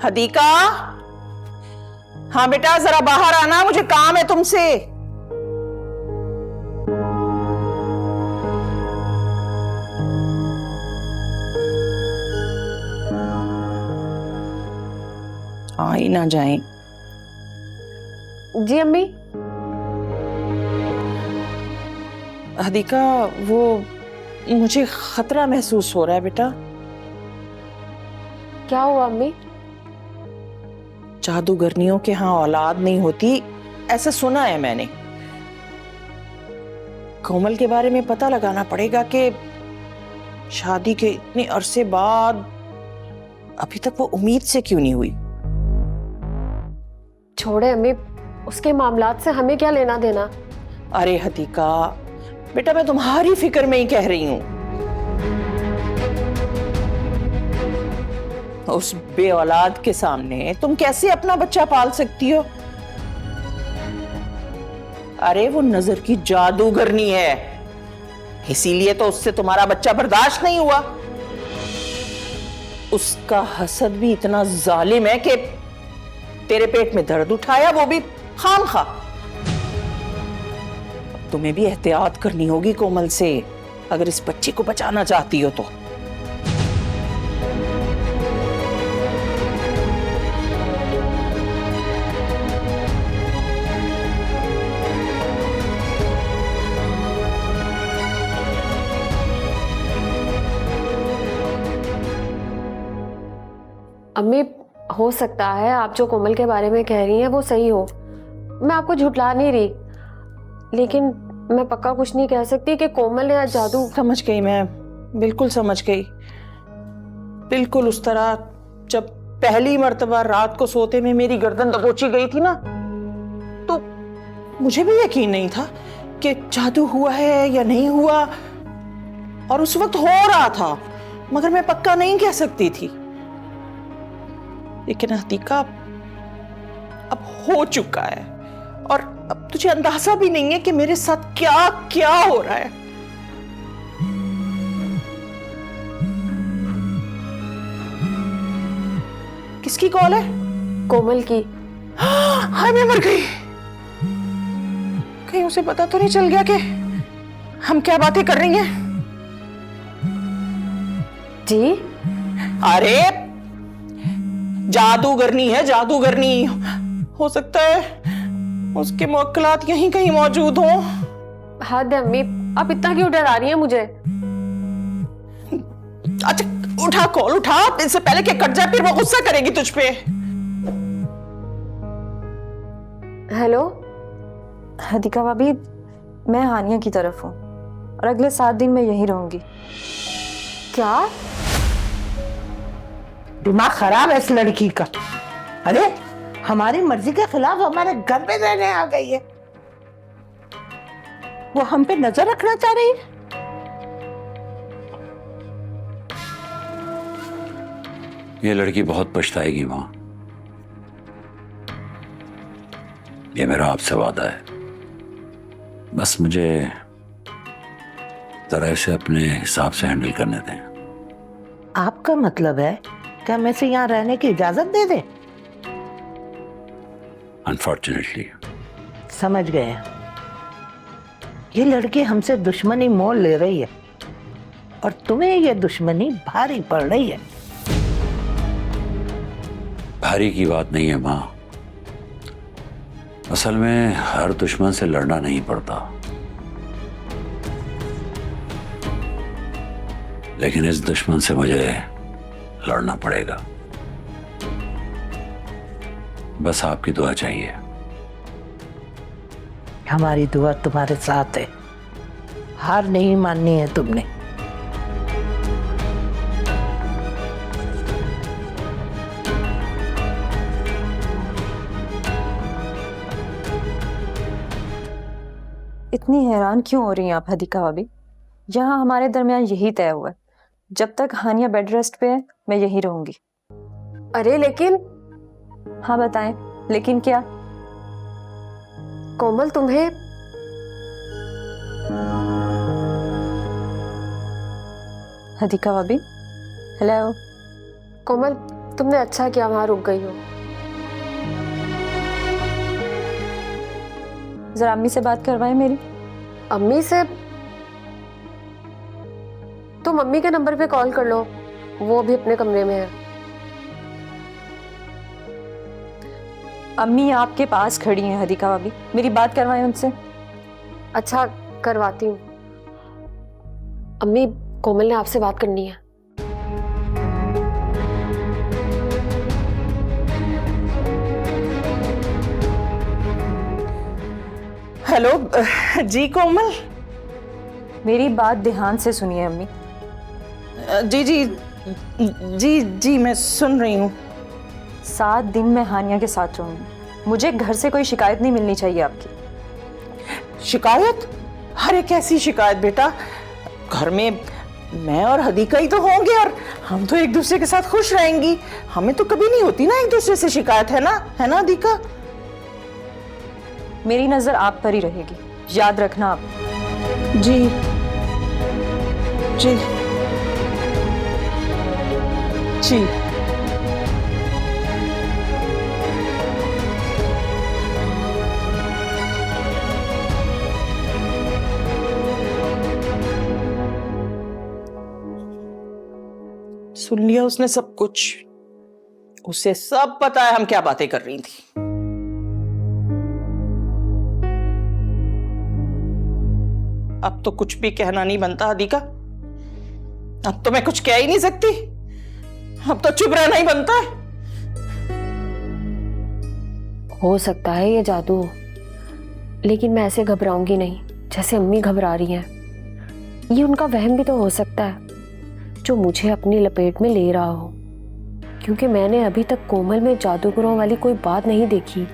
हदीका, हाँ बेटा जरा बाहर आना, मुझे काम है तुमसे। आ ही ना जाए। जी अम्मी। हदीका, वो मुझे खतरा महसूस हो रहा है बेटा। क्या हुआ अम्मी? जादूगरनियों के यहाँ औलाद नहीं होती, ऐसा सुना है मैंने। कोमल के बारे में पता लगाना पड़ेगा कि शादी के इतने अरसे बाद अभी तक वो उम्मीद से क्यों नहीं हुई। छोड़े अम्मी, उसके मामलात से हमें क्या लेना देना। अरे हदीका बेटा, मैं तुम्हारी फिक्र में ही कह रही हूं। उस बे औलाद के सामने तुम कैसे अपना बच्चा पाल सकती हो? अरे वो नजर की जादूगरनी है, इसीलिए तो उससे तुम्हारा बच्चा बर्दाश्त नहीं हुआ। उसका हसद भी इतना जालिम है कि तेरे पेट में दर्द उठाया, वो भी खामखा। तुम्हें भी एहतियात करनी होगी कोमल से, अगर इस बच्चे को बचाना चाहती हो तो। अम्मी, हो सकता है आप जो कोमल के बारे में कह रही हैं वो सही हो, मैं आपको झुठला नहीं रही, लेकिन मैं पक्का कुछ नहीं कह सकती कि कोमल ने जादू। समझ गई, मैं बिल्कुल समझ गई। बिल्कुल उस तरह जब पहली मर्तबा रात को सोते में मेरी गर्दन दबोची गई थी ना, तो मुझे भी यकीन नहीं था कि जादू हुआ है या नहीं हुआ, और उस वक्त हो रहा था मगर मैं पक्का नहीं कह सकती थी। लेकिन हदीका अब हो चुका है, और अब तुझे अंदाजा भी नहीं है कि मेरे साथ क्या क्या हो रहा है। किसकी कॉल है? कोमल की। हाय मैं मर गई। कहीं उसे पता तो नहीं चल गया कि हम क्या बातें कर रही हैं? जी? अरे जादूगरनी है, जादूगरनी। हो सकता है उसके मुवक्किलात यहीं कहीं मौजूद हों। हद है अम्मी, आप इतना क्यों डरा रही हैं मुझे? अच्छा उठा, कॉल उठा, इससे पहले कि कट जाए, फिर वो गुस्सा करेगी तुझ पे। हेलो हदीका भाभी, मैं हानिया की तरफ हूँ और अगले 7 दिन मैं यहीं रहूंगी। क्या? दिमाग खराब है इस लड़की का। अरे हमारी मर्जी के खिलाफ हमारे घर में रहने आ गई है। वो हम पे नजर रखना चाह रही है। ये लड़की बहुत पछताएगी मां, ये मेरा आपसे वादा है। बस मुझे जरा इसे अपने हिसाब से हैंडल करने दें। आपका मतलब है कि हम इसे यहाँ रहने की इजाजत दे दें? अनफॉर्चुनेटली। समझ गए, ये लड़की हमसे दुश्मनी मोल ले रही है और तुम्हें ये दुश्मनी भारी पड़ रही है। भारी की बात नहीं है मां, असल में हर दुश्मन से लड़ना नहीं पड़ता, लेकिन इस दुश्मन से मुझे लड़ना पड़ेगा। बस आपकी दुआ चाहिए। हमारी दुआ तुम्हारे साथ है, हार नहीं माननी है तुमने। इतनी हैरान क्यों हो रही हैं आप हदीका भाभी? यहाँ हमारे दरमियान यही तय हुआ है, जब तक हानिया बेड रेस्ट पे है मैं यहीं रहूंगी। अरे लेकिन। हाँ बताएं, लेकिन क्या? कोमल तुम्हें। हदीका भाभी, हेलो। कोमल, तुमने अच्छा किया वहां रुक गई हो। जरा अम्मी से बात करवाएं मेरी। अम्मी से? तुम अम्मी के नंबर पे कॉल कर लो, वो भी अपने कमरे में है। अम्मी आपके पास खड़ी हैं हदीका भाभी, मेरी बात करवाएं उनसे। अच्छा, करवाती हूँ। अम्मी, कोमल ने आपसे बात करनी है। हेलो जी कोमल। मेरी बात ध्यान से सुनिए अम्मी। जी जी जी जी मैं सुन रही हूँ। 7 दिन मैं हानिया के साथ रहूंगी। मुझे घर से कोई शिकायत नहीं मिलनी चाहिए आपकी। शिकायत? अरे कैसी शिकायत बेटा, घर में मैं और हदीका ही तो होंगे और हम तो एक दूसरे के साथ खुश रहेंगी। हमें तो कभी नहीं होती ना एक दूसरे से शिकायत, है ना हदीका? मेरी नजर आप पर ही रहेगी, याद रखना आप। जी जी जी। सुन लिया उसने सब कुछ। उसे सब पता है हम क्या बातें कर रही थी। अब तो कुछ भी कहना नहीं बनता हदीका। अब तो मैं कुछ कह ही नहीं सकती। अब तो चुप रहना ही बनता है। हो सकता है ये जादू हो, लेकिन मैं ऐसे घबराऊंगी नहीं जैसे अम्मी घबरा रही हैं। ये उनका वहम भी तो हो सकता है जो मुझे अपनी लपेट में ले रहा हो, क्योंकि मैंने अभी तक कोमल में जादूगरों वाली कोई बात नहीं देखी।